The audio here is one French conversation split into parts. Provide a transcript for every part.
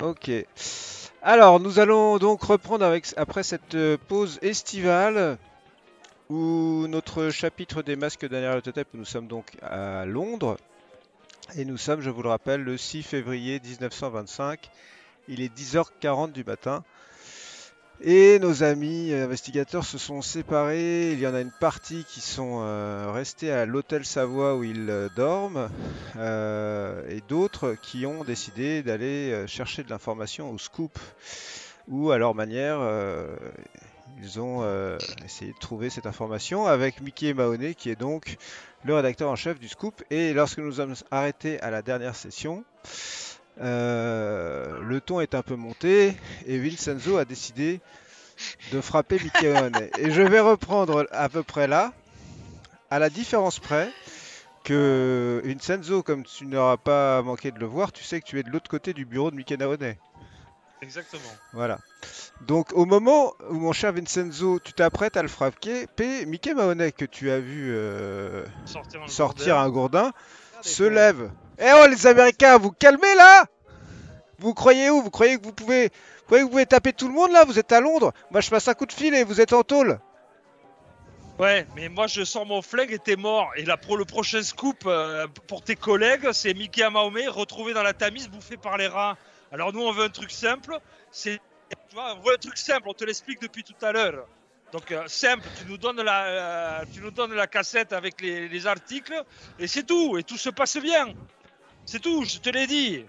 Ok. Alors, nous allons donc reprendre après cette pause estivale où notre chapitre des masques derrière le Totep, nous sommes donc à Londres et nous sommes, je vous le rappelle, le 6 février 1925. Il est 10h40 du matin et nos amis investigateurs se sont séparés. Il y en a une partie qui sont restés à l'hôtel Savoie où ils dorment et d'autres qui ont décidé d'aller chercher de l'information au scoop où à leur manière ils ont essayé de trouver cette information avec Mickey Mahoney qui est donc le rédacteur en chef du scoop. Et lorsque nous sommes arrêtés à la dernière session, le ton est un peu monté et Vincenzo a décidé de frapper Mickey Mahoney. Et je vais reprendre à peu près là, à la différence près que Vincenzo, comme tu n'auras pas manqué de le voir, tu sais que tu es de l'autre côté du bureau de Mickey Mahoney. Exactement. Voilà. Donc au moment où mon cher Vincenzo, tu t'apprêtes à le frapper, Mickey Mahoney que tu as vu sortir un gourdin, se lève. Eh oh les Américains, vous calmez là? Vous croyez où? Vous croyez que vous pouvez taper tout le monde là? Vous êtes à Londres. Moi je passe un coup de fil et vous êtes en tôle. Ouais, mais moi je sors mon flingue et t'es mort. Et là pour le prochain scoop pour tes collègues, c'est Mickey Mahoney retrouvé dans la Tamise bouffé par les rats. Alors nous on veut un truc simple, tu vois, on veut un truc simple, on te l'explique depuis tout à l'heure. Donc simple, tu nous donnes la cassette avec les articles et c'est tout, et tout se passe bien. C'est tout, je te l'ai dit.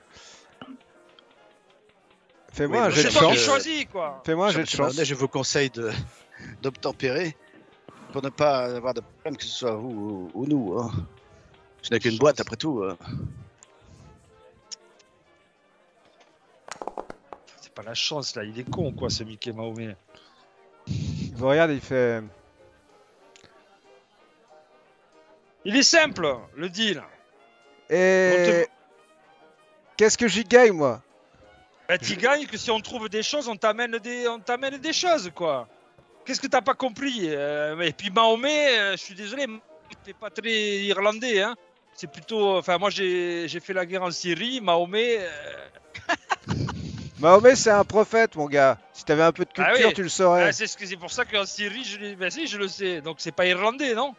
Fais-moi un jet de C'est toi qui chance. choisis quoi. Fais-moi un jet de Monsieur chance. Mahoney, je vous conseille d'obtempérer pour ne pas avoir de problème, que ce soit vous ou nous. Hein. Ce n'est qu'une boîte après tout. C'est pas la chance là, il est con quoi ce Mickey Mahoney. Il vous regarde, il fait. Il est simple, le deal. Et qu'est-ce que j'y gagne moi? Bah, tu gagnes que si on trouve des choses, on t'amène des choses, quoi. Qu'est-ce que t'as pas compris? Et puis Mahomet, je suis désolé, t'es pas très irlandais, hein. C'est plutôt... Enfin, moi, j'ai fait la guerre en Syrie. Mahomet... Mahomet c'est un prophète mon gars. Si t'avais un peu de Ah culture, oui. tu le saurais. C'est pour ça qu'en Syrie, ben si, je le sais. Donc, c'est pas irlandais, non?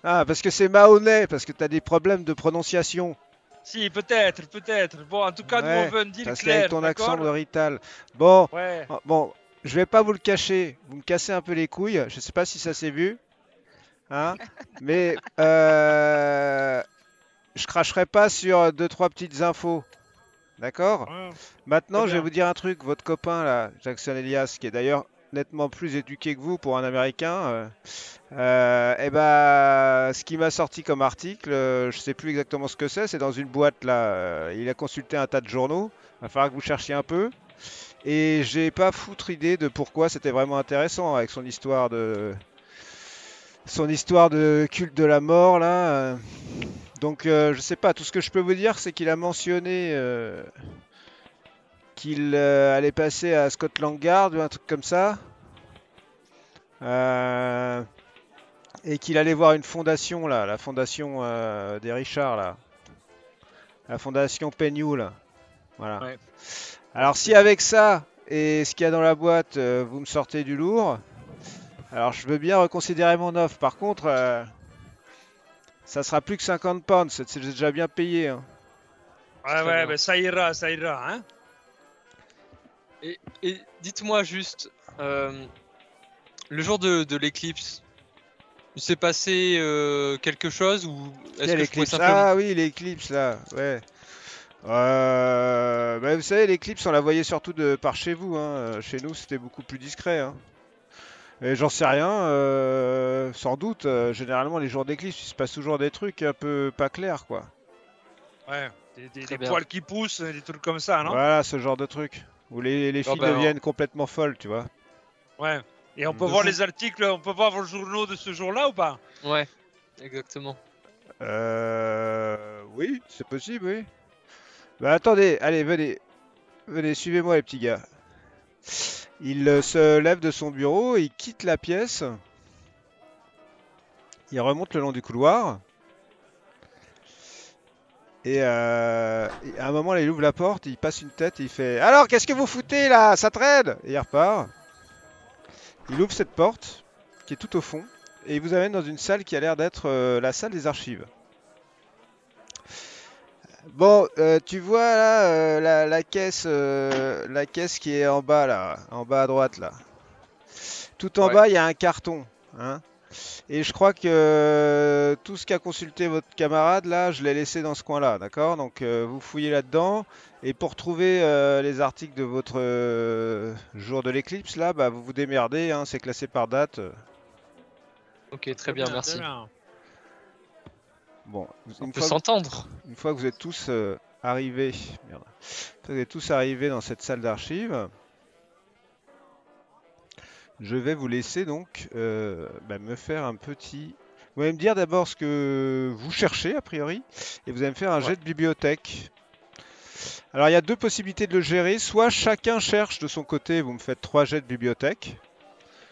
Ah, parce que c'est Mahoney, parce que t'as des problèmes de prononciation. Si, peut-être, peut-être. Bon, en tout cas, nous, on Ouais, veut un deal parce clair, qu'avec ton accent de d'accord? Rital. Bon, Ouais. bon, je vais pas vous le cacher. Vous me cassez un peu les couilles. Je sais pas si ça s'est vu, hein, mais je cracherai pas sur deux trois petites infos, d'accord? Ouais. Très Maintenant, je vais bien. vous dire un truc. Votre copain là, Jackson Elias, qui est d'ailleurs nettement plus éduqué que vous pour un Américain, eh ben, ce qui m'a sorti comme article, je sais plus exactement ce que c'est dans une boîte là. Il a consulté un tas de journaux. Il va falloir que vous cherchiez un peu. Et j'ai pas foutre idée de pourquoi c'était vraiment intéressant avec son histoire de culte de la mort là. Donc je sais pas. Tout ce que je peux vous dire, c'est qu'il a mentionné qu'il allait passer à Scotland Yard ou un truc comme ça. Euh, et qu'il allait voir une fondation là, la fondation des Richards là, la fondation Penny là. Voilà. Ouais. Alors si avec ça et ce qu'il y a dans la boîte, vous me sortez du lourd, alors je veux bien reconsidérer mon offre. Par contre, ça sera plus que 50 pounds, c'est déjà bien payé. Hein. Ouais, ben ça ira, hein. Et dites-moi juste, le jour de l'éclipse, il s'est passé quelque chose ou est-ce que je pourrais simplement... Ah oui, l'éclipse là, ouais. Bah, vous savez, l'éclipse, on la voyait surtout par chez vous. Hein. Chez nous, c'était beaucoup plus discret. Hein. Et j'en sais rien, sans doute. Généralement, les jours d'éclipse, il se passe toujours des trucs un peu pas clairs, quoi. Ouais, des bien. poils qui poussent, des trucs comme ça, non? Voilà, ce genre de truc. Où les filles deviennent complètement folles, tu vois. Ouais. Et on peut voir les articles, on peut voir vos journaux de ce jour-là ou pas? Ouais, exactement. Oui, c'est possible, oui. Bah attendez, allez, venez, suivez-moi les petits gars. Il se lève de son bureau, il quitte la pièce, il remonte le long du couloir. Et à un moment, là, il ouvre la porte, il passe une tête et il fait alors, qu'est-ce que vous foutez là? Ça traîne! Et il repart. Il ouvre cette porte qui est tout au fond et il vous amène dans une salle qui a l'air d'être la salle des archives. Bon, tu vois là la caisse qui est en bas là, en bas à droite là. Tout en Ouais. bas, il y a un carton, hein. Et je crois que tout ce qu'a consulté votre camarade là, je l'ai laissé dans ce coin-là, d'accord? Donc vous fouillez là-dedans et pour trouver les articles de votre jour de l'éclipse là, bah vous vous démerdez, hein, c'est classé par date. Ok, très bien, merci. très bien. Bon, On une peut fois, s'entendre. une fois que vous êtes tous arrivés, merde. Une fois que vous êtes tous arrivés dans cette salle d'archives, je vais vous laisser donc me faire un petit. Vous allez me dire d'abord ce que vous cherchez a priori, et vous allez me faire un jet de bibliothèque. Alors il y a deux possibilités de le gérer, soit chacun cherche de son côté, vous me faites 3 jets de bibliothèque,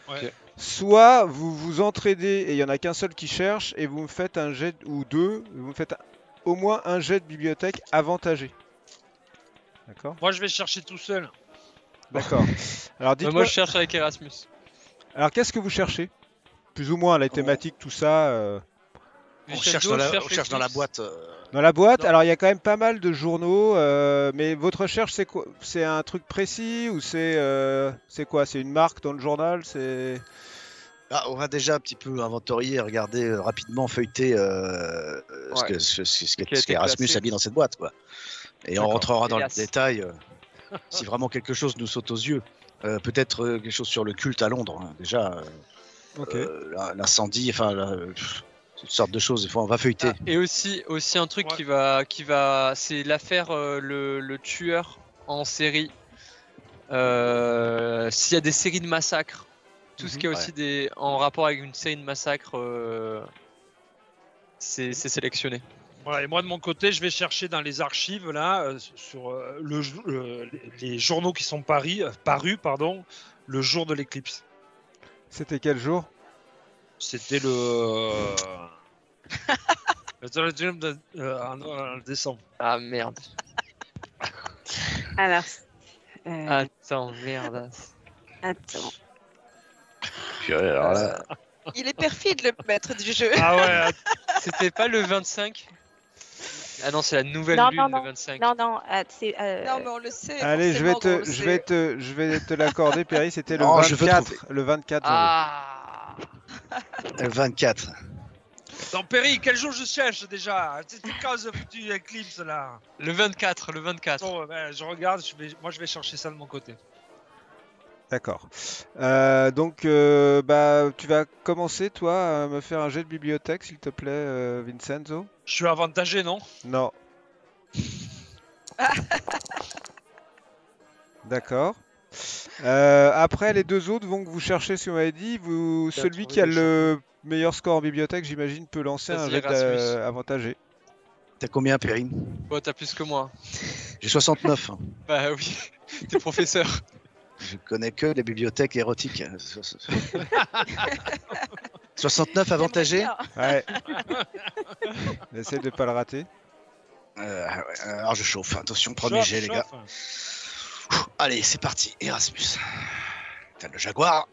Ouais. soit vous vous entraidez et il n'y en a qu'un seul qui cherche, et vous me faites un jet, ou deux, vous me faites au moins un jet de bibliothèque avantagé. D'accord? Moi, je vais chercher tout seul. D'accord. Alors Moi, dites-moi, je cherche avec Erasmus. alors qu'est-ce que vous cherchez? Plus ou moins les thématiques, tout ça. On Vincenzo cherche dans la, cherche on cherche dans la Eclipse. boîte. Dans la boîte, Non. alors il y a quand même pas mal de journaux, mais votre recherche c'est quoi? C'est un truc précis ou c'est quoi? C'est une marque dans le journal? C'est Ah, on va déjà un petit peu inventorier, regarder rapidement, feuilleter Ouais. ce Qui a été qu'Erasmus classé. a mis dans cette boîte, quoi. Et on D'accord. rentrera dans le Hélas. détail si vraiment quelque chose nous saute aux yeux. Peut-être quelque chose sur le culte à Londres, hein. Déjà, ok. l'incendie, enfin, toutes sortes de choses. On va feuilleter. Ah, et aussi un truc Ouais. qui va, c'est l'affaire le tueur en série. S'il y a des séries de massacres, tout ce qui est aussi en rapport avec une série de massacres, c'est sélectionné. Voilà, et moi, de mon côté, je vais chercher dans les archives, là, sur les journaux qui sont parus, le jour de l'éclipse. C'était quel jour? C'était le 31 en décembre. Ah merde. Alors, Attends, merde. attends. Purée, alors là, Il est perfide, le maître du jeu. Ah ouais, C'était pas le 25? Ah non, c'est la nouvelle Non, lune, non, le non. 25. Non, c'est. Non, mais on le sait. Allez, je vais forcément qu'on le sait. je vais te l'accorder, Perry. C'était le Oh, je veux 24, le 24 janvier. Ah. le 24. non, Perry, quel jour je cherche déjà? C'était quand ce foutu éclipse là? Le 24. Bon, ben, je regarde, moi je vais chercher ça de mon côté. D'accord. Donc, tu vas commencer, toi, à me faire un jet de bibliothèque, s'il te plaît, Vincenzo? Je suis avantagé, non? Non. D'accord. Après, les deux autres vont que vous cherchez ce que vous m'avez dit. T'as Celui trouvé qui a le le meilleur score en bibliothèque, j'imime, peut lancer un Vas-y, jet Erasmus. avantagé. T'as combien, Perry? Ouais, t'as plus que moi. J'ai 69. Bah oui, t'es professeur. Je connais que les bibliothèques érotiques. 69 avantagé. Ouais. Essaye de pas le rater. Alors je chauffe. Attention, premier jet, les gars. Allez, c'est parti. Erasmus. T'as le jaguar.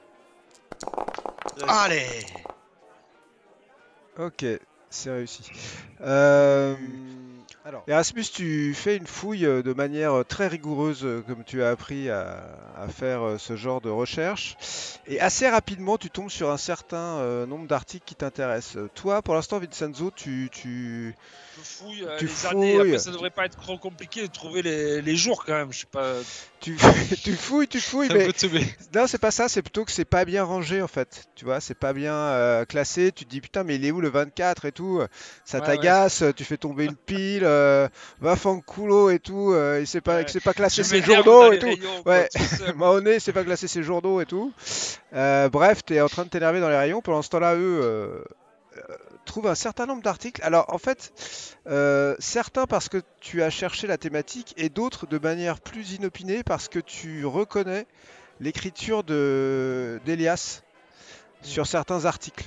Allez. Ok, c'est réussi. Alors, Erasmus, tu fais une fouille de manière très rigoureuse, comme tu as appris à faire ce genre de recherche. Et assez rapidement, tu tombes sur un certain nombre d'articles qui t'intéressent. Toi, pour l'instant, Vincenzo, tu Je fouille Tu les années. fouilles. Après, ça devrait pas être trop compliqué de trouver les jours quand même. Je sais pas. tu fouilles, C'est un mais peu teubé. non, c'est pas ça, c'est plutôt que c'est pas bien rangé en fait. Tu vois, c'est pas bien classé. Tu te dis putain, mais il est où le 24 et tout? Ça Ouais, t'agace, tu fais tomber une pile, va fanculo et tout. Il sait pas, Ouais. que c'est pas classé Je ses m'énerve journaux dans et les tout. rayons, quoi, Ouais. tout seul. Mahoney, c'est pas classé ses journaux et tout. Bref, t'es en train de t'énerver dans les rayons. Pendant ce temps-là, eux trouvent un certain nombre d'articles. Alors en fait, certains parce que tu as cherché la thématique et d'autres de manière plus inopinée parce que tu reconnais l'écriture d'Elias sur certains articles.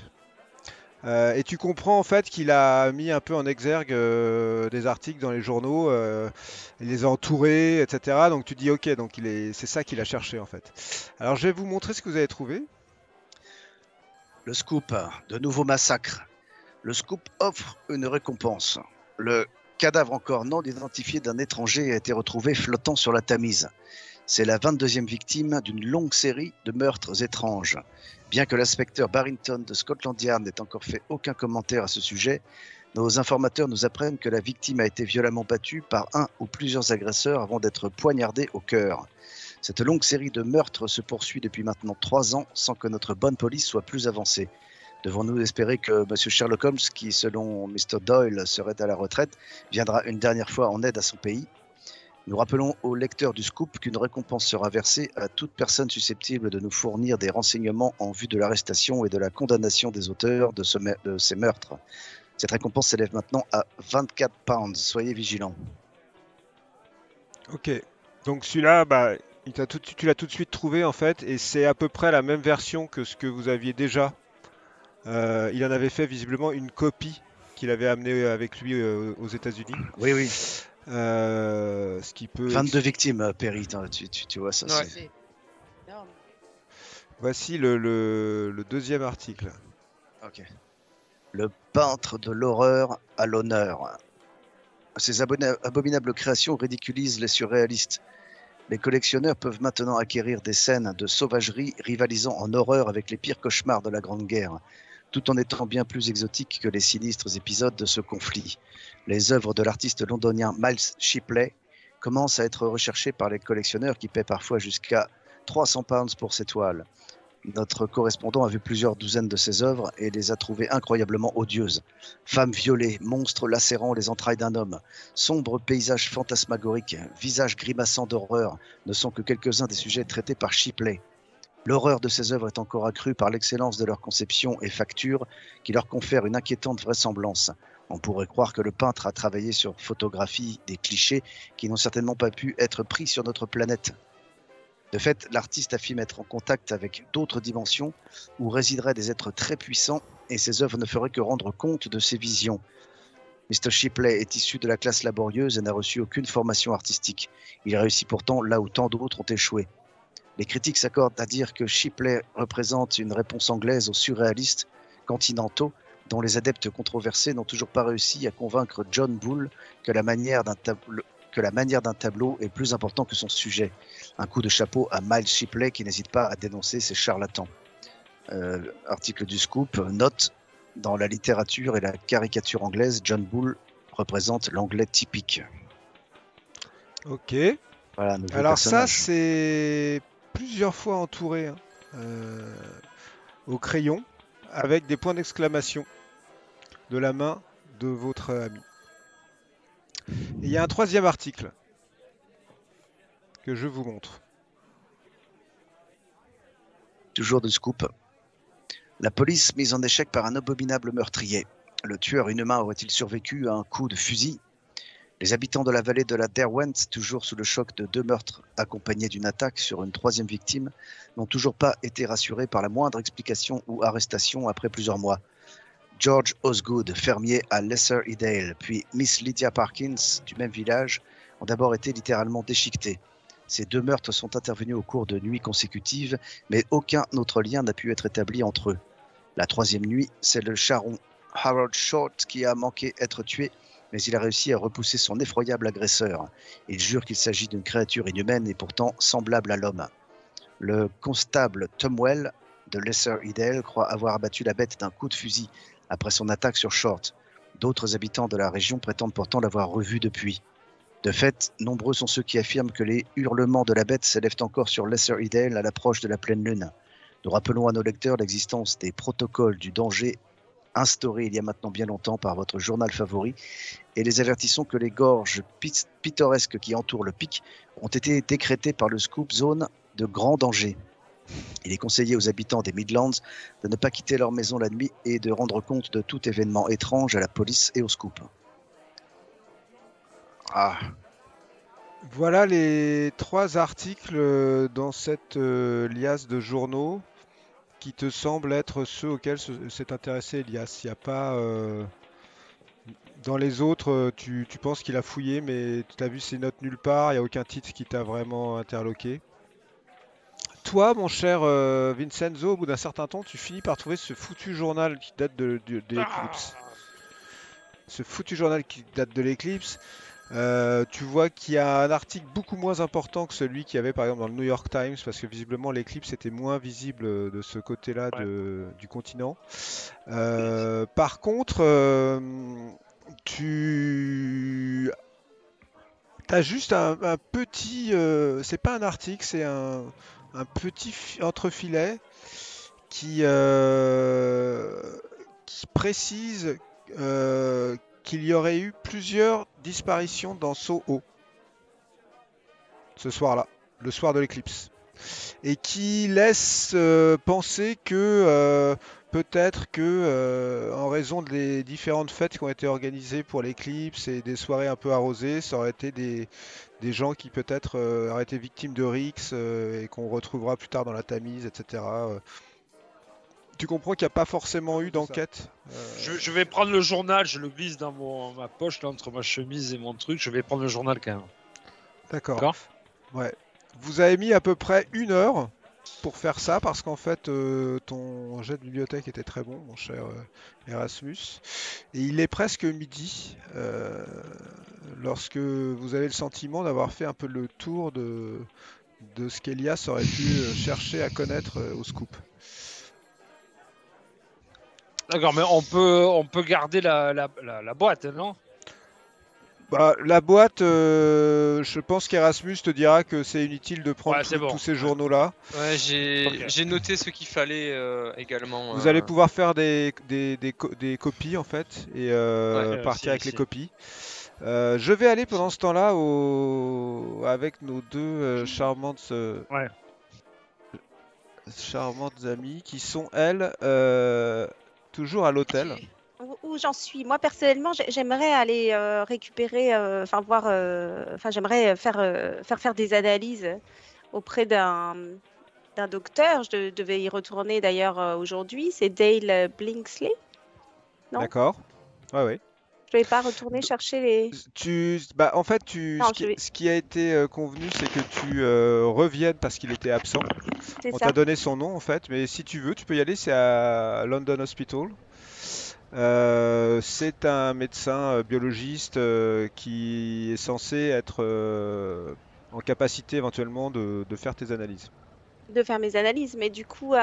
Et tu comprends en fait qu'il a mis un peu en exergue des articles dans les journaux, il les a entourés, etc. Donc tu dis ok, donc c'est ça qu'il a cherché en fait. Alors je vais vous montrer ce que vous avez trouvé. Le scoop, de nouveaux massacres. Le scoop offre une récompense. Le cadavre encore non identifié d'un étranger a été retrouvé flottant sur la Tamise. C'est la 22e victime d'une longue série de meurtres étranges. Bien que l'inspecteur Barrington de Scotland Yard n'ait encore fait aucun commentaire à ce sujet, nos informateurs nous apprennent que la victime a été violemment battue par un ou plusieurs agresseurs avant d'être poignardée au cœur. Cette longue série de meurtres se poursuit depuis maintenant 3 ans sans que notre bonne police soit plus avancée. Devons-nous espérer que M. Sherlock Holmes, qui selon Mr. Doyle serait à la retraite, viendra une dernière fois en aide à son pays? Nous rappelons aux lecteurs du Scoop qu'une récompense sera versée à toute personne susceptible de nous fournir des renseignements en vue de l'arrestation et de la condamnation des auteurs de ces meurtres. Cette récompense s'élève maintenant à 24 pounds. Soyez vigilants. Ok, donc celui-là, bah, tu l'as tout de suite trouvé en fait, et c'est à peu près la même version que ce que vous aviez déjà. Il en avait fait visiblement une copie qu'il avait amené avec lui aux États-Unis. Oui, oui. Ce qui peut. 22 victimes, Perry. Tu vois ça. Ouais. c'est- Énorme. Voici le deuxième article. Ok. Le peintre de l'horreur à l'honneur. Ces abominables créations ridiculisent les surréalistes. Les collectionneurs peuvent maintenant acquérir des scènes de sauvagerie rivalisant en horreur avec les pires cauchemars de la Grande Guerre, tout en étant bien plus exotiques que les sinistres épisodes de ce conflit. Les œuvres de l'artiste londonien Miles Shipley commencent à être recherchées par les collectionneurs qui paient parfois jusqu'à 300 pounds pour ces toiles. Notre correspondant a vu plusieurs douzaines de ces œuvres et les a trouvées incroyablement odieuses. Femmes violées, monstres lacérant les entrailles d'un homme, sombres paysages fantasmagoriques, visages grimaçants d'horreur ne sont que quelques-uns des sujets traités par Shipley. L'horreur de ces œuvres est encore accrue par l'excellence de leur conception et facture qui leur confère une inquiétante vraisemblance. On pourrait croire que le peintre a travaillé sur photographie des clichés qui n'ont certainement pas pu être pris sur notre planète. De fait, l'artiste affirme être en contact avec d'autres dimensions où résideraient des êtres très puissants et ses œuvres ne feraient que rendre compte de ses visions. Mr. Shipley est issu de la classe laborieuse et n'a reçu aucune formation artistique. Il réussit pourtant là où tant d'autres ont échoué. Les critiques s'accordent à dire que Shipley représente une réponse anglaise aux surréalistes continentaux dont les adeptes controversés n'ont toujours pas réussi à convaincre John Bull que la manière d'un tableau est plus important que son sujet. Un coup de chapeau à Miles Shipley qui n'hésite pas à dénoncer ces charlatans. Article du Scoop, note, dans la littérature et la caricature anglaise, John Bull représente l'anglais typique. Ok. Voilà, nouveau Alors ça, personnage. c'est plusieurs fois entouré hein, au crayon avec des points d'exclamation de la main de votre ami. Et il y a un troisième article que je vous montre. Toujours de Scoop. La police mise en échec par un abominable meurtrier. Le tueur inhumain aurait-il survécu à un coup de fusil? Les habitants de la vallée de la Derwent, toujours sous le choc de 2 meurtres accompagnés d'une attaque sur une 3e victime, n'ont toujours pas été rassurés par la moindre explication ou arrestation après plusieurs mois. George Osgood, fermier à Lesser Edale, puis Miss Lydia Parkins, du même village, ont d'abord été littéralement déchiquetés. Ces 2 meurtres sont intervenus au cours de nuits consécutives, mais aucun autre lien n'a pu être établi entre eux. La 3e nuit, c'est le charron Harold Short qui a manqué être tué, mais il a réussi à repousser son effroyable agresseur. Il jure qu'il s'agit d'une créature inhumaine et pourtant semblable à l'homme. Le constable Tomwell de Lesser Edale croit avoir abattu la bête d'un coup de fusil après son attaque sur Short. D'autres habitants de la région prétendent pourtant l'avoir revu depuis. De fait, nombreux sont ceux qui affirment que les hurlements de la bête s'élèvent encore sur Lesser Edale à l'approche de la pleine lune. Nous rappelons à nos lecteurs l'existence des protocoles du danger instaurés il y a maintenant bien longtemps par votre journal favori et les avertissons que les gorges pittoresques qui entourent le pic ont été décrétées par le Scoop Zone de grand danger. Il est conseillé aux habitants des Midlands de ne pas quitter leur maison la nuit et de rendre compte de tout événement étrange à la police et au Scoop. Ah, Voilà les 3 articles dans cette liasse de journaux. qui te semblent être ceux auxquels s'est intéressé Elias. Il n'y a pas. Dans les autres, tu penses qu'il a fouillé, mais tu as vu ces notes nulle part, il n'y a aucun titre qui t'a vraiment interloqué. Toi, mon cher Vincenzo, au bout d'un certain temps, tu finis par trouver ce foutu journal qui date de l'éclipse. Ce foutu journal qui date de l'éclipse. Tu vois qu'il y a un article beaucoup moins important que celui qu'il y avait par exemple dans le New York Times, parce que visiblement l'éclipse était moins visible de ce côté-là du continent. Par contre, tu as juste un petit, c'est pas un article, c'est un petit entrefilet qui précise qu'il y aurait eu plusieurs disparitions dans Soho ce soir-là, le soir de l'éclipse, et qui laisse penser que peut-être que en raison des différentes fêtes qui ont été organisées pour l'éclipse et des soirées un peu arrosées, ça aurait été des gens qui peut-être auraient été victimes de rixes et qu'on retrouvera plus tard dans la Tamise, etc. Tu comprends qu'il n'y a pas forcément eu d'enquête. Je vais prendre le journal, je le glisse dans ma poche, là, entre ma chemise et mon truc. Je vais prendre le journal quand même. D'accord. Ouais. Vous avez mis à peu près 1 heure pour faire ça parce qu'en fait ton jet de bibliothèque était très bon, mon cher Erasmus. Et il est presque midi lorsque vous avez le sentiment d'avoir fait un peu le tour de ce qu'Elias aurait pu chercher à connaître au scoop. D'accord, mais on peut garder la boîte, non? Bah, la boîte, je pense qu'Erasmus te dira que c'est inutile de prendre tous ces journaux-là. Ouais, j'ai noté ce qu'il fallait également. Vous allez pouvoir faire des copies en fait et partir avec les copies. Je vais aller pendant ce temps-là avec nos deux charmantes amies qui sont elles toujours à l'hôtel. Ok. Où j'en suis? Moi, personnellement, j'aimerais aller récupérer, voir, j'aimerais faire des analyses auprès d'un docteur. Je devais y retourner d'ailleurs aujourd'hui. C'est Dale Blinksley. Non? D'accord. Ouais. Je ne vais pas retourner chercher les... En fait, ce qui a été convenu, c'est que tu reviennes parce qu'il était absent. On t'a donné son nom en fait, mais si tu veux, tu peux y aller, c'est à London Hospital. C'est un médecin biologiste qui est censé être en capacité éventuellement de faire tes analyses. De faire mes analyses, mais du coup,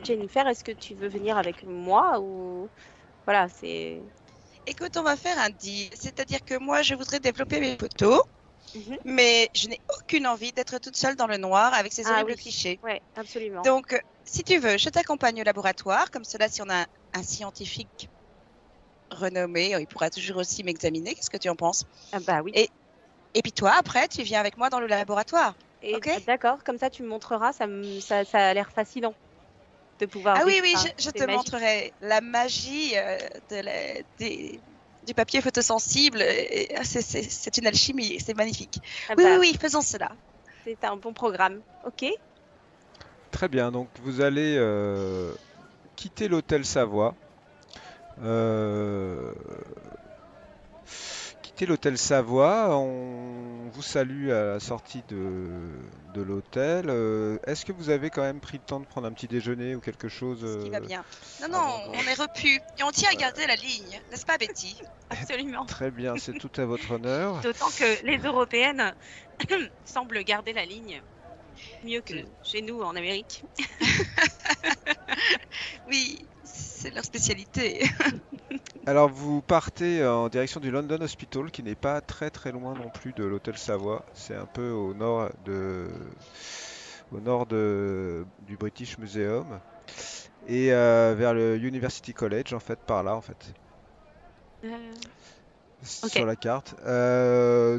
Jennifer, est-ce que tu veux venir avec moi ou... Voilà, c'est... Écoute, on va faire un deal. C'est-à-dire que moi, je voudrais développer mes photos, mais je n'ai aucune envie d'être toute seule dans le noir avec ces horribles clichés. Oui, absolument. Donc, si tu veux, je t'accompagne au laboratoire. Comme cela, si on a un scientifique renommé, il pourra toujours aussi m'examiner. Qu'est-ce que tu en penses? Bah oui. Et puis toi, après, tu viens avec moi dans le laboratoire. Ok? D'accord, comme ça, tu me montreras. Ça a l'air fascinant de pouvoir... Ah oui, je te montrerai la magie du papier photosensible. C'est une alchimie, c'est magnifique. Oui, faisons cela. C'est un bon programme. Ok. Très bien, donc vous allez quitter l'hôtel Savoie. L'hôtel Savoie, on vous salue à la sortie de l'hôtel. Est-ce que vous avez quand même pris le temps de prendre un petit déjeuner ou quelque chose Ce qui va bien. Non, on est repu et on tient à garder la ligne, n'est-ce pas Betty? Absolument. Très bien, c'est tout à votre honneur. D'autant que les Européennes semblent garder la ligne mieux que chez nous en Amérique. Oui, c'est leur spécialité. Alors vous partez en direction du London Hospital qui n'est pas très très loin non plus de l'hôtel Savoie. C'est un peu au nord du British Museum et vers le University College en fait, par là en fait. Sur la carte.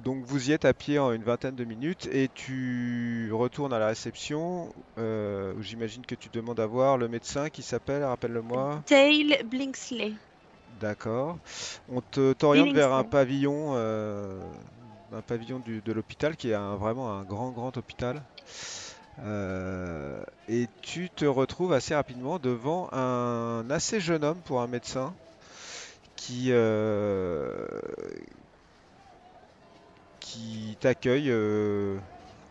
Donc vous y êtes à pied en une vingtaine de minutes et tu retournes à la réception où j'imagine que tu demandes à voir le médecin qui s'appelle, rappelle-le-moi. Dale Blinksley. D'accord. On t'oriente vers un pavillon de l'hôpital qui est vraiment un grand hôpital Et tu te retrouves assez rapidement devant un assez jeune homme pour un médecin qui t'accueille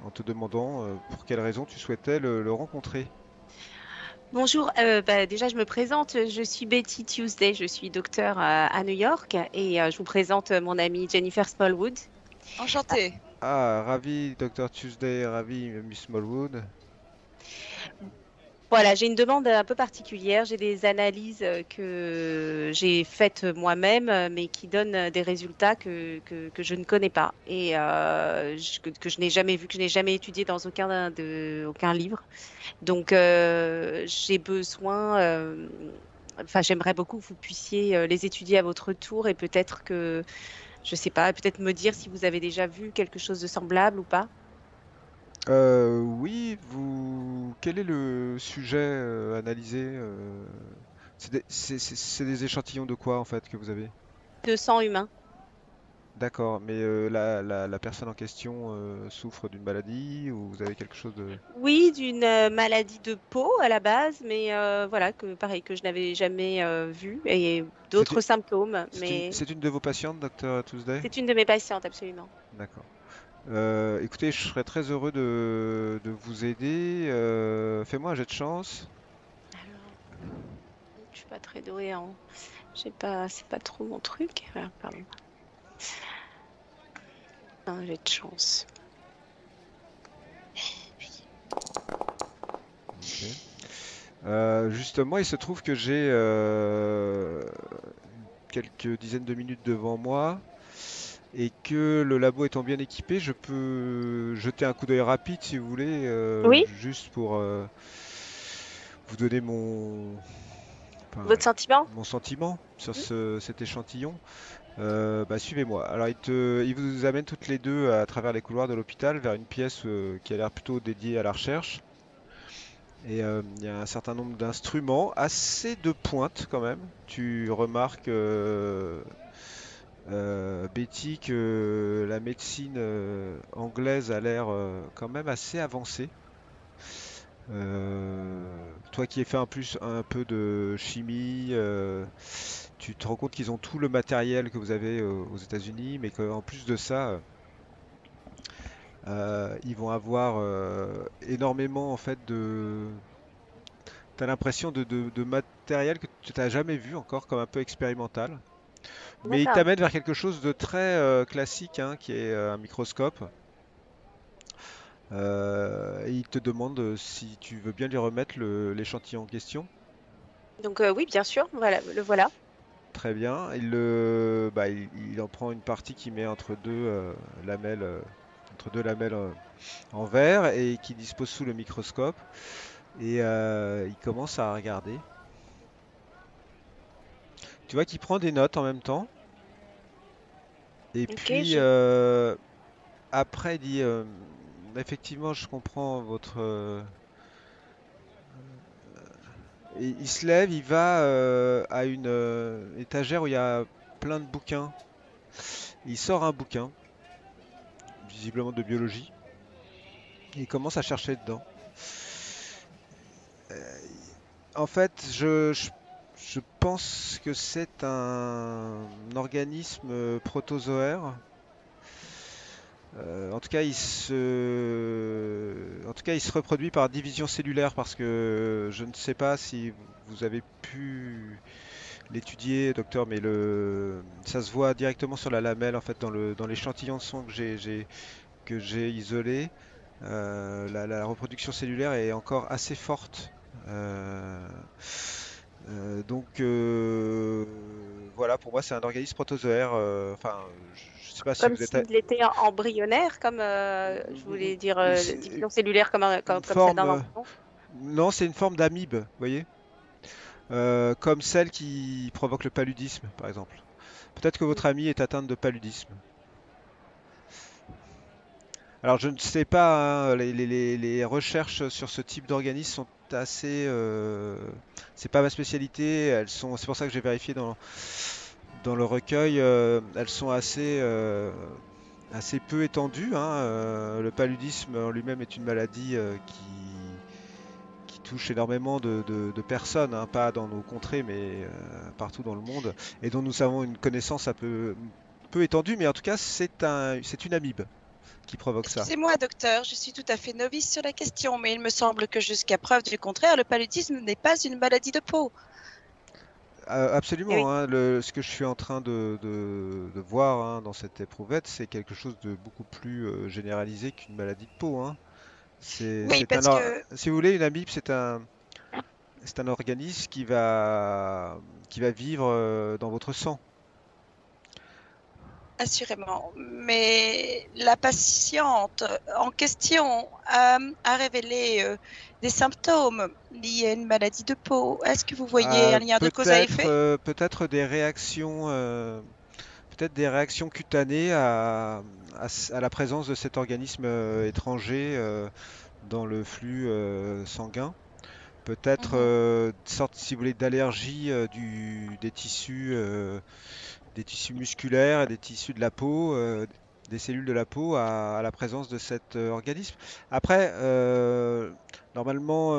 en te demandant pour quelle raison tu souhaitais le rencontrer. Bonjour, déjà je me présente, je suis Betty Tuesday, je suis docteur à New York et je vous présente mon amie Jennifer Smallwood. Enchantée. Ah, ravi, Dr. Tuesday, ravi, Miss Smallwood. Voilà, j'ai une demande un peu particulière. J'ai des analyses que j'ai faites moi-même, mais qui donnent des résultats que je ne connais pas et que je n'ai jamais vu, que je n'ai jamais étudié dans aucun livre. Donc, j'ai besoin, enfin, j'aimerais beaucoup que vous puissiez les étudier à votre tour et peut-être que, je sais pas, peut-être me dire si vous avez déjà vu quelque chose de semblable ou pas. Oui, quel est le sujet analysé c'est des échantillons de quoi en fait que vous avez? De sang humain. D'accord, mais la personne en question souffre d'une maladie ou vous avez quelque chose de... Oui, d'une maladie de peau à la base, mais voilà, que pareil, que je n'avais jamais vu et C'est d'autres symptômes, mais c'est une de vos patientes, Dr. Tuesday? c'est une de mes patientes, absolument. D'accord. Écoutez, je serais très heureux de vous aider. Fais-moi un jet de chance. Alors, je suis pas très douée en... c'est pas trop mon truc. Ah, pardon. J'ai de chance. Ok. Justement, il se trouve que j'ai quelques dizaines de minutes devant moi et que le labo étant bien équipé, je peux jeter un coup d'œil rapide si vous voulez, Oui, juste pour vous donner enfin, votre sentiment? mon sentiment sur Mhm. cet échantillon. Suivez-moi. Alors, il vous amène toutes les deux à travers les couloirs de l'hôpital vers une pièce qui a l'air plutôt dédiée à la recherche. Et il y a un certain nombre d'instruments, assez de pointe quand même. Tu remarques, Betty, que la médecine anglaise a l'air quand même assez avancée. Toi qui as fait un peu de chimie, tu te rends compte qu'ils ont tout le matériel que vous avez aux États-Unis, mais qu'en plus de ça, ils vont avoir énormément en fait t'as l'impression de matériel que tu n'as jamais vu encore, comme un peu expérimental. Mais il D'accord. t'amène vers quelque chose de très classique, hein, qui est un microscope. Et il te demande si tu veux bien lui remettre l'échantillon en question. Donc oui, bien sûr, voilà, le voilà. Très bien. Il en prend une partie qui met lamelles, entre deux lamelles en verre et qui dispose sous le microscope. Et il commence à regarder. Tu vois qu'il prend des notes en même temps. Et Ok, puis après, il dit effectivement, je comprends votre. Et il se lève, il va à une étagère où il y a plein de bouquins. Il sort un bouquin, visiblement de biologie, et il commence à chercher dedans. En fait, je pense que c'est un organisme protozoaire. En tout cas, il se reproduit par division cellulaire parce que je ne sais pas si vous avez pu l'étudier, docteur, mais ça se voit directement sur la lamelle, en fait, dans l'échantillon de sang que j'ai isolé. La reproduction cellulaire est encore assez forte. Euh, voilà, pour moi, c'est un organisme protozoaire. Enfin, je ne sais pas si comme vous êtes s'il était embryonnaire, comme je voulais dire c'est division cellulaire une comme celle forme. d'un embryon. Non, c'est une forme d'amibe, vous voyez? Comme celle qui provoque le paludisme, par exemple. Peut-être que votre amie est atteinte de paludisme. Alors, je ne sais pas, hein, les recherches sur ce type d'organisme sont assez. C'est pas ma spécialité. C'est pour ça que j'ai vérifié dans le recueil. Elles sont assez peu étendues, hein. Le paludisme en lui-même est une maladie touche énormément de personnes, hein, pas dans nos contrées, mais partout dans le monde, et dont nous avons une connaissance un peu étendue, mais en tout cas, c'est une amibe qui provoque ça. Excusez-moi, docteur, je suis tout à fait novice sur la question, mais il me semble que jusqu'à preuve du contraire, le paludisme n'est pas une maladie de peau. Absolument, Oui. hein, ce que je suis en train de voir, hein, dans cette éprouvette, c'est quelque chose de beaucoup plus généralisé qu'une maladie de peau, hein. Oui, parce que Si vous voulez, une amibe, c'est un organisme qui va vivre dans votre sang. assurément, mais la patiente en question a révélé des symptômes liés à une maladie de peau. Est-ce que vous voyez un lien de cause à effet? Peut-être peut-être des réactions cutanées à la présence de cet organisme étranger dans le flux sanguin. Peut-être sorte, si vous voulez, d'allergie des tissus musculaires et des tissus de la peau, des cellules de la peau à la présence de cet organisme. Après, normalement,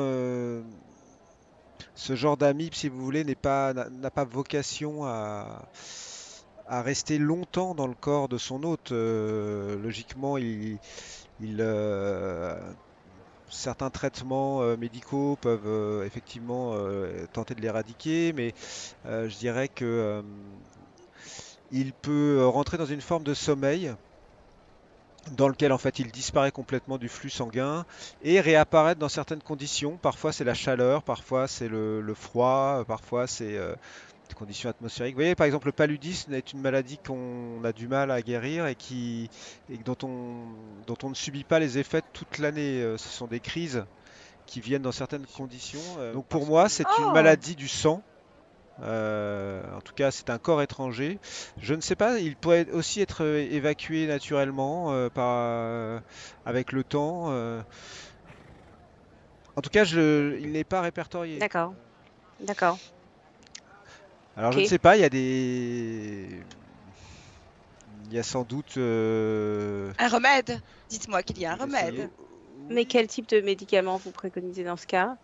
ce genre d'amibe, si vous voulez, n'a pas vocation à rester longtemps dans le corps de son hôte. Logiquement, il, certains traitements médicaux peuvent effectivement tenter de l'éradiquer, mais je dirais que il peut rentrer dans une forme de sommeil dans lequel en fait il disparaît complètement du flux sanguin et réapparaître dans certaines conditions. Parfois c'est la chaleur, parfois c'est le froid, parfois c'est des conditions atmosphériques. Vous voyez, par exemple, le paludisme est une maladie qu'on a du mal à guérir et dont on ne subit pas les effets toute l'année. Ce sont des crises qui viennent dans certaines conditions. Donc pour moi, c'est une Oh, maladie du sang. En tout cas, c'est un corps étranger. Je ne sais pas, il pourrait aussi être évacué naturellement avec le temps. En tout cas, il n'est pas répertorié. D'accord. D'accord. Alors, je Ok. ne sais pas, il y a sans doute un remède. Dites-moi qu'il y a un faut essayer. remède. Mais quel type de médicament vous préconisez dans ce cas?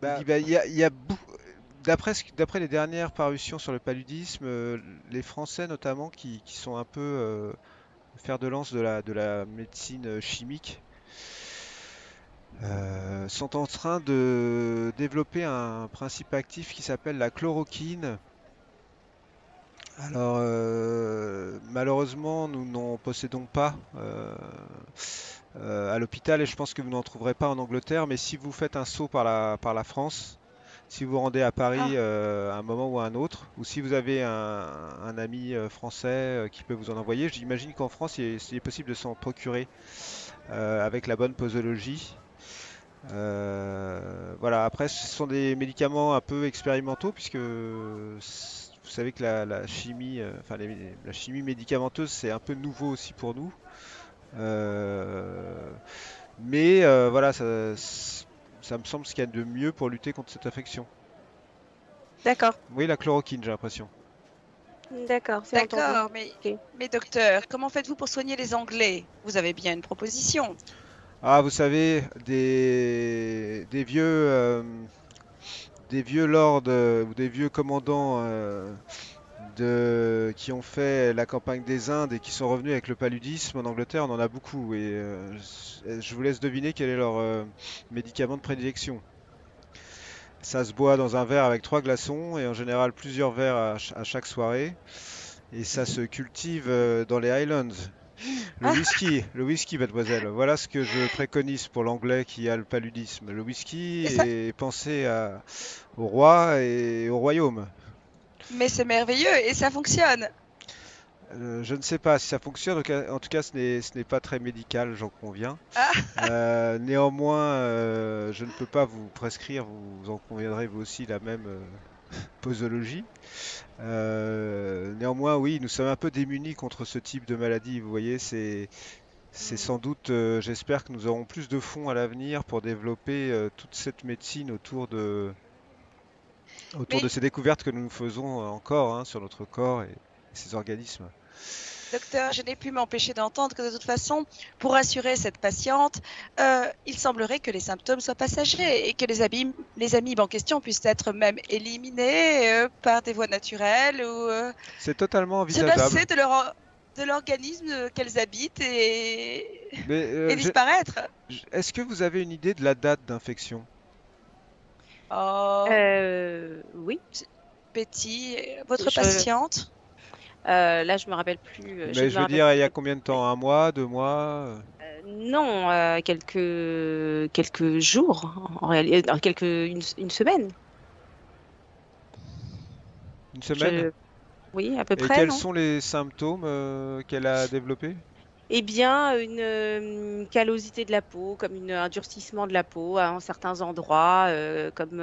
Il y a d'après les dernières parutions sur le paludisme, les Français notamment qui sont un peu fer de lance de la médecine chimique sont en train de développer un principe actif qui s'appelle la chloroquine. Alors malheureusement nous n'en possédons pas à l'hôpital et je pense que vous n'en trouverez pas en Angleterre, mais si vous faites un saut par la France, si vous vous rendez à Paris à un moment ou à un autre, ou si vous avez un ami français qui peut vous en envoyer, j'imagine qu'en France il est possible de s'en procurer avec la bonne posologie. Voilà, après ce sont des médicaments un peu expérimentaux puisque vous savez que la chimie, enfin la chimie médicamenteuse c'est un peu nouveau aussi pour nous. Mais voilà, ça me semble ce qu'il y a de mieux pour lutter contre cette infection. D'accord. Oui, la chloroquine, j'ai l'impression. D'accord, c'est entendu. D'accord, Ok. mais docteur, comment faites-vous pour soigner les Anglais? Vous avez bien une proposition. Ah, vous savez, des vieux lords ou des vieux commandants qui ont fait la campagne des Indes et qui sont revenus avec le paludisme en Angleterre, on en a beaucoup. Et je vous laisse deviner quel est leur médicament de prédilection. Ça se boit dans un verre avec 3 glaçons et en général plusieurs verres à chaque soirée. Et ça se cultive dans les Highlands. Le whisky, mademoiselle. Voilà ce que je préconise pour l'anglais qui a le paludisme. Le whisky Et ça- est pensé au roi et au royaume. Mais c'est merveilleux et ça fonctionne. Je ne sais pas si ça fonctionne. En tout cas, ce n'est pas très médical, j'en conviens. Ah, Néanmoins, je ne peux pas vous prescrire, vous en conviendrez vous aussi, la même posologie. Néanmoins, oui, nous sommes un peu démunis contre ce type de maladie. Vous voyez, c'est sans doute, j'espère que nous aurons plus de fonds à l'avenir pour développer toute cette médecine autour mais de ces découvertes que nous faisons encore, hein, sur notre corps et ses organismes. Docteur, je n'ai pu m'empêcher d'entendre que de toute façon, pour rassurer cette patiente, il semblerait que les symptômes soient passagers et que les amibes en question puissent être même éliminés par des voies naturelles ou C'est totalement se envisageable. passer de l'organisme qu'elles habitent Mais et disparaître. est-ce que vous avez une idée de la date d'infection? Oh, Oui. Betty, votre Je- patiente. Là, je me rappelle plus. Mais je veux dire, il y a combien de temps? 1 mois, 2 mois? Non, quelques jours, en réalité, une semaine. Une semaine? Oui, à peu Et près, quels non? sont les symptômes qu'elle a développés? Eh bien, une callosité de la peau, comme un durcissement de la peau à certains endroits, comme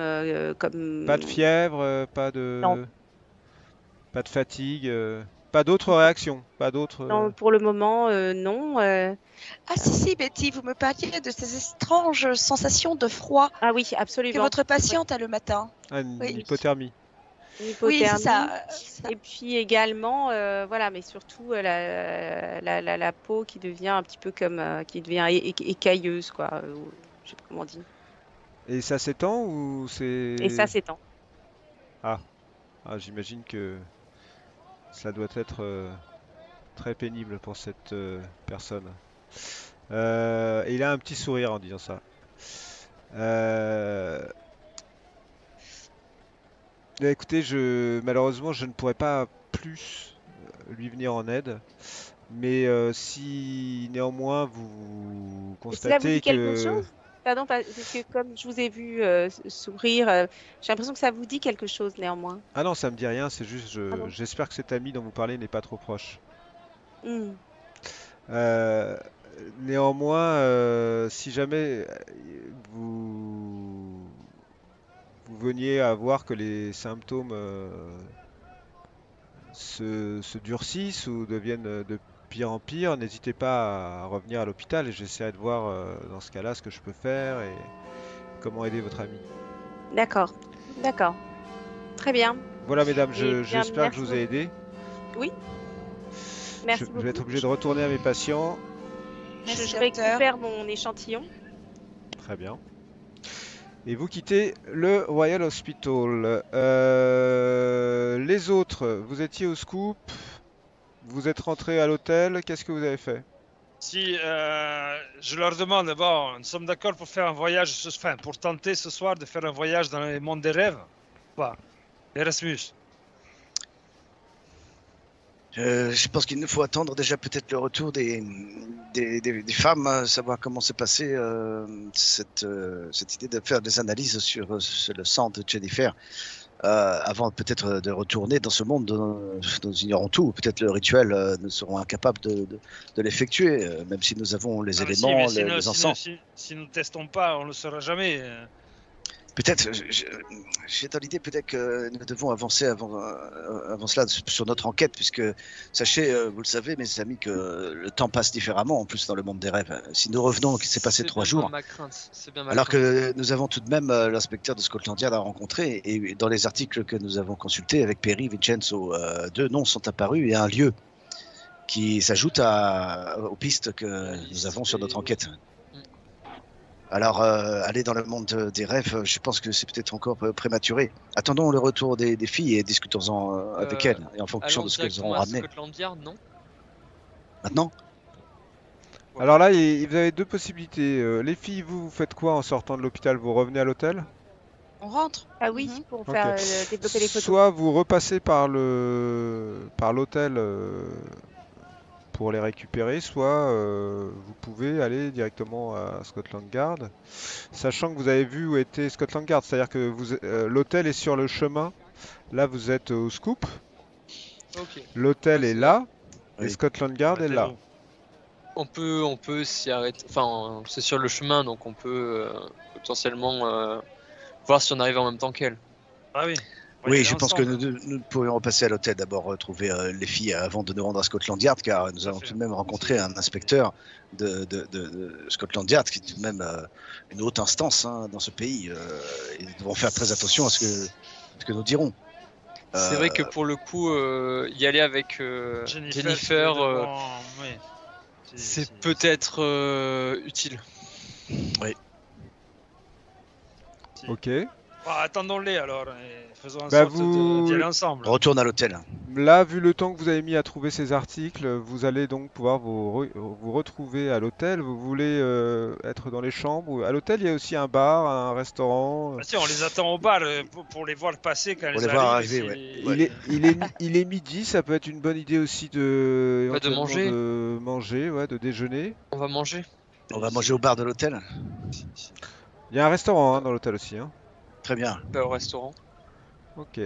Pas de fièvre, Non. pas de fatigue, pas d'autres réactions, pas d'autres. Non, pour le moment, non. Ah si, Betty, vous me parliez de ces étranges sensations de froid Ah oui, que absolument. votre patiente a le matin. Une Oui. hypothermie. Une Oui, c'est hypothermie. ça. Et puis également, voilà, mais surtout la peau qui devient un petit peu comme, qui devient écailleuse, quoi. Je sais pas comment on dit. Et ça s'étend ou c'est. Et ça s'étend. Ah, j'imagine que ça doit être très pénible pour cette personne. Et il a un petit sourire en disant ça. Écoutez, malheureusement, je ne pourrais pas plus lui venir en aide. Mais si néanmoins vous Et cela vous constatez dit quelque que. chose? Pardon, parce que comme je vous ai vu sourire, j'ai l'impression que ça vous dit quelque chose néanmoins. Ah non, ça me dit rien, c'est juste, Ah bon. j'espère que cet ami dont vous parlez n'est pas trop proche. Hmm. Euh, Néanmoins, si jamais vous veniez à voir que les symptômes se durcissent ou deviennent de pire en pire, n'hésitez pas à revenir à l'hôpital et j'essaierai de voir dans ce cas-là ce que je peux faire et comment aider votre ami. D'accord, d'accord. Très bien. Voilà, mesdames, Eh bien, j'espère que je vous ai merci aidé. Oui. Merci Je vais être beaucoup. obligé de retourner à mes patients. Merci, Je docteur. récupère mon échantillon. Très bien. Et vous quittez le Royal Hospital. Les autres, vous étiez au scoop, vous êtes rentrés à l'hôtel, qu'est-ce que vous avez fait? Si je leur demande, bon, nous sommes d'accord pour faire un voyage, enfin, pour tenter ce soir de faire un voyage dans les mondes des rêves, pas Erasmus. Je pense qu'il nous faut attendre déjà peut-être le retour des femmes, savoir comment s'est passée cette idée de faire des analyses sur le sang de Jennifer, avant peut-être de retourner dans ce monde dont nous ignorons tout. Peut-être le rituel, nous serons incapables de l'effectuer, même si nous avons les éléments, les encens. Si nous ne testons pas, on ne le saura jamais. Peut-être, j'ai dans l'idée peut-être que nous devons avancer avant cela sur notre enquête, puisque sachez, vous le savez, mes amis, que le temps passe différemment, en plus dans le monde des rêves. Si nous revenons, qu'il s'est passé 3 jours, C'est bien ma alors crainte. que nous avons tout de même l'inspecteur de Scotland Yard à rencontrer, et dans les articles que nous avons consultés avec Perry, Vincenzo, 2 noms sont apparus et un lieu qui s'ajoute aux pistes que nous avons sur notre enquête. Alors, aller dans le monde des rêves, je pense que c'est peut-être encore prématuré. Attendons le retour des filles et discutons-en avec elles, et en fonction Allons de ce qu'elles auront directement à ramené. Scotland Yard, non? Maintenant, Alors là, vous avez 2 possibilités. Les filles, vous faites quoi en sortant de l'hôpital? Vous revenez à l'hôtel? On rentre. Ah oui, Mhm. pour faire développer les photos. Soit vous repassez par l'hôtel pour les récupérer, soit vous pouvez aller directement à Scotland Yard, sachant que vous avez vu où était Scotland Yard, c'est-à-dire que l'hôtel est sur le chemin. Là, vous êtes au scoop. Ok. L'hôtel est là et Oui. Scotland Yard est là. On peut s'y arrêter. Enfin, c'est sur le chemin, donc on peut potentiellement voir si on arrive en même temps qu'elle. Ah oui. oui, je pense que nous pourrions repasser à l'hôtel, d'abord retrouver les filles avant de nous rendre à Scotland Yard, car nous allons tout de même rencontrer un inspecteur de Scotland Yard, qui est tout de même une haute instance dans ce pays. Et nous devons faire très attention à ce que nous dirons. C'est vrai que pour le coup, y aller avec Jennifer, ouais. c'est peut-être utile. Ok. Bah, attendons-les alors, et faisons en Bah, sorte d'y aller ensemble. Retourne à l'hôtel. Là, vu le temps que vous avez mis à trouver ces articles, vous allez donc pouvoir vous retrouver à l'hôtel. Vous voulez être dans les chambres. À l'hôtel, il y a aussi un bar, un restaurant. Bah, si, on les attend au bar pour les voir passer quand Pour elles les voir arrivent. arriver, c'est- Il est midi, ça peut être une bonne idée aussi de, Bah, de éventuellement manger. de manger, ouais, de déjeuner. On va manger. On va manger au bar de l'hôtel. Il y a un restaurant dans l'hôtel aussi. Très bien. Bah, au restaurant. Ok.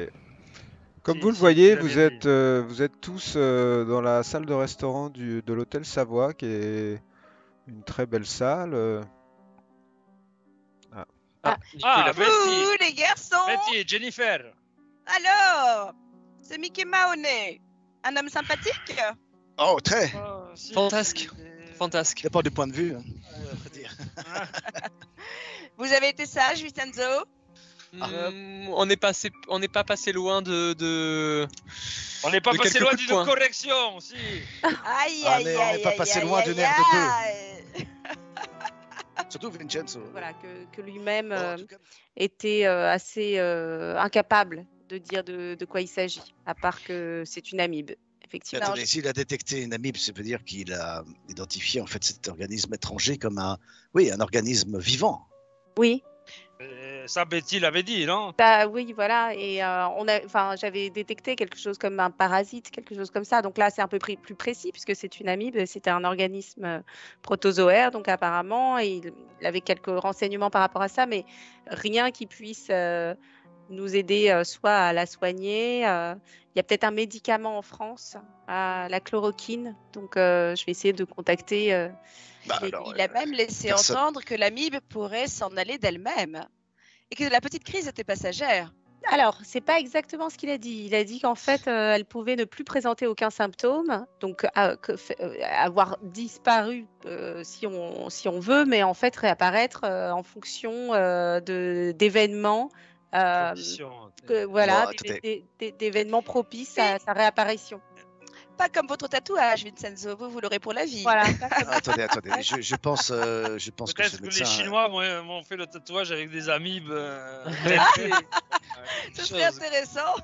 Comme Si, vous le si, voyez, tu vous l'avais êtes tous dans la salle de restaurant de l'hôtel Savoie, qui est une très belle salle. Nico, Ah, il a fait- Betty. Ouh, les garçons. Betty et Jennifer. Alors, c'est Mickey Mahoney. Un homme sympathique? Oh, très. Si, Fantasque. c'est- Fantasque. Dépend du point de vue. On va dire. Vous avez été sage, Vincenzo? On n'est pas passé loin de... On n'est pas De passé quelques loin coups de d'une poing. correction, si. Aïe, Ah, aïe, mais aïe, on n'est pas aïe, passé aïe, loin aïe, d'une ère de deux. aïe. Surtout Vincenzo. Voilà, que lui-même Bon, en tout cas, était assez incapable de dire de quoi il s'agit, à part que c'est une amibe, effectivement. attendez, s'il a détecté une amibe, ça veut dire qu'il a identifié en fait cet organisme étranger comme un organisme vivant. Oui, Ça, Betty l'avait dit, non? oui, voilà. Et j'avais détecté quelque chose comme un parasite, quelque chose comme ça. Donc là, c'est un peu plus précis puisque c'est une amibe. C'était un organisme protozoaire, donc apparemment, et il avait quelques renseignements par rapport à ça, mais rien qui puisse nous aider soit à la soigner. Il y a peut-être un médicament en France, la chloroquine. Donc, je vais essayer de contacter. Bah, Et alors, il a même laissé personne- entendre que l'amibe pourrait s'en aller d'elle-même et que la petite crise était passagère. Alors, c'est pas exactement ce qu'il a dit. Il a dit qu'en fait, elle pouvait ne plus présenter aucun symptôme, donc avoir disparu si on veut, mais en fait réapparaître en fonction d'événements, Condition. voilà, Oh, attendez. d'événements propices à sa réapparition. Pas comme votre tatouage, Vincenzo, vous l'aurez pour la vie. Voilà. attendez, je pense que Peut-être ce que médecin. les Chinois m'ont fait le tatouage avec des amibes. Ce serait intéressant.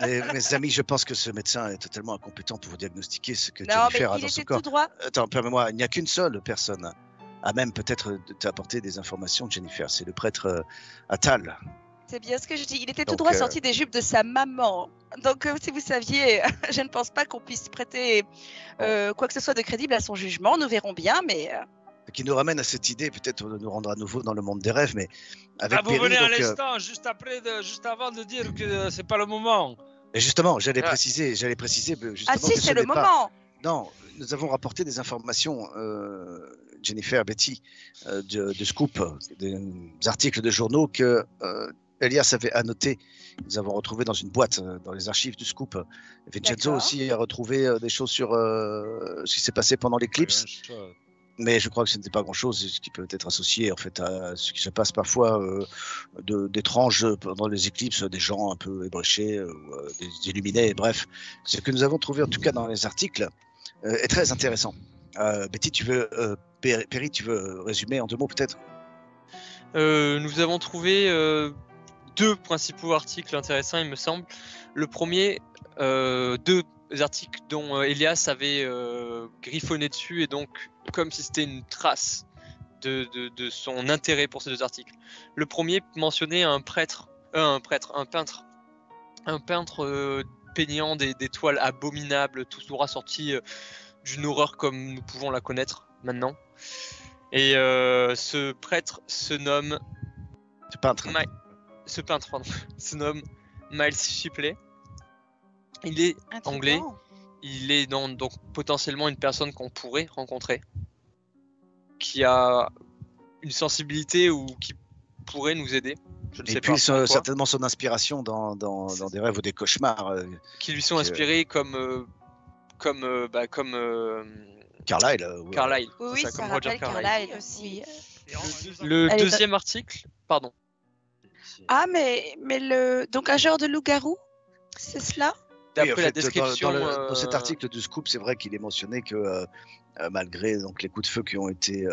Mes amis, je pense que ce médecin est totalement incompétent pour vous diagnostiquer ce que Non, mais Jennifer a il dans son était corps. tout droit. Attends, permets-moi, il n'y a qu'une seule personne à même peut-être de t'apporter des informations de Jennifer. C'est le prêtre Attal. C'est bien ce que je dis. Il était tout Donc, droit sorti des jupes de sa maman. Donc, si vous saviez, je ne pense pas qu'on puisse prêter quoi que ce soit de crédible à son jugement. Nous verrons bien, mais Qui nous ramène à cette idée, peut-être de nous rendre à nouveau dans le monde des rêves, mais avec Ah, vous Perry, venez à donc, l'instant, juste avant de dire que c'est pas le moment. et justement, j'allais Ah. préciser, justement ah si, que ce c'est le n'est pas- moment. Non, nous avons rapporté des informations, Jennifer, Betty, de Scoop, des articles de journaux que Elias avait annotés. Nous avons retrouvé dans une boîte dans les archives du Scoop. Vincenzo D'accord. aussi a retrouvé des choses sur ce qui s'est passé pendant l'éclipse. Mais je crois que ce n'était pas grand-chose, ce qui peut être associé en fait à ce qui se passe parfois d'étranges pendant les éclipses, des gens un peu ébréchés, des illuminés, bref. Ce que nous avons trouvé en tout cas dans les articles est très intéressant. Betty, Perry, tu veux résumer en 2 mots peut-être? Nous avons trouvé 2 principaux articles intéressants, il me semble. Le premier, 2 articles dont Elias avait griffonné dessus, et donc comme si c'était une trace de son intérêt pour ces 2 articles. Le premier mentionnait un peintre peignant des toiles abominables, tout droit sorti d'une horreur comme nous pouvons la connaître maintenant. Et ce prêtre se nomme Ce peintre. ce peintre se nomme Miles Shipley. Il est anglais. Intriguant. Il est donc potentiellement une personne qu'on pourrait rencontrer, qui a une sensibilité ou qui pourrait nous aider. Je ne Et sais puis pas pourquoi, certainement son inspiration dans des rêves ou des cauchemars. qui lui sont inspirés comme Carlyle. Carlyle. Oui, C'est ça comme Roger rappelle Carlyle aussi. Le Elle est- deuxième article, pardon. Ah, mais donc un genre de loup-garou? C'est cela? D'après Oui, en la fait, description. dans cet article du Scoop, c'est vrai qu'il est mentionné que malgré donc, les coups de feu qui ont été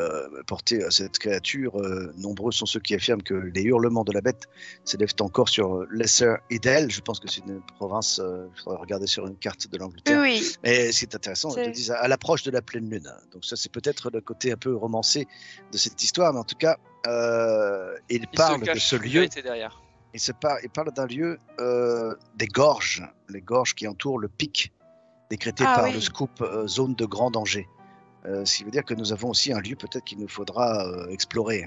portés à cette créature, nombreux sont ceux qui affirment que les hurlements de la bête s'élèvent encore sur Lesser Idel. Je pense que c'est une province, il faudrait regarder sur une carte de l'Angleterre. Oui. Et c'est intéressant, ils C'est- te disent à l'approche de la pleine lune. Donc ça, c'est peut-être le côté un peu romancé de cette histoire, mais en tout cas, il Il parle se de cache ce une lieu. vérité derrière. Il parle d'un lieu, des gorges, les gorges qui entourent le pic décrété Ah par oui. le Scoop, zone de grand danger. Ce qui veut dire que nous avons aussi un lieu peut-être qu'il nous faudra explorer.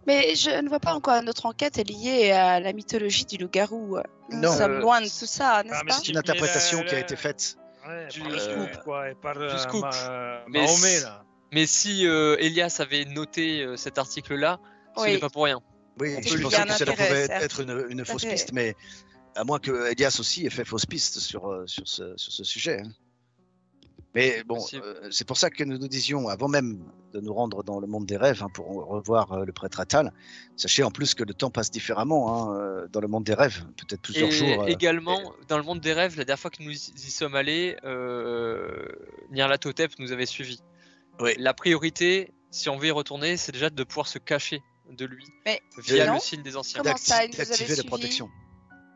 Mais je ne vois pas en quoi notre enquête est liée à la mythologie du loup-garou. Nous Non. sommes loin de tout ça, n'est-ce mais pas? C'est une interprétation qui a été faite. Ouais, Du par le scoop. scoop, quoi, et par Du scoop. Mais Mahomet, si- là. Mais si Elias avait noté cet article-là, ce Oui. n'est pas pour rien. Oui, C'est je qu'il y pensais a un que cela intérêt, pouvait certes. être une Tout à fausse fait. piste, mais à moins que Elias aussi ait fait fausse piste sur ce sujet. Hein. Mais bon, Possible. c'est pour ça que nous nous disions, avant même de nous rendre dans le monde des rêves, hein, pour revoir le prêtre Atal, sachez en plus que le temps passe différemment dans le monde des rêves, peut-être plusieurs Et jours. également, dans le monde des rêves, la dernière fois que nous y sommes allés, Nyarlathotep nous avait suivis. Oui. La priorité, si on veut y retourner, c'est déjà de pouvoir se cacher de lui Mais via non. le signe des anciens. Comment ça, il nous avait d'activer la suivi? protection.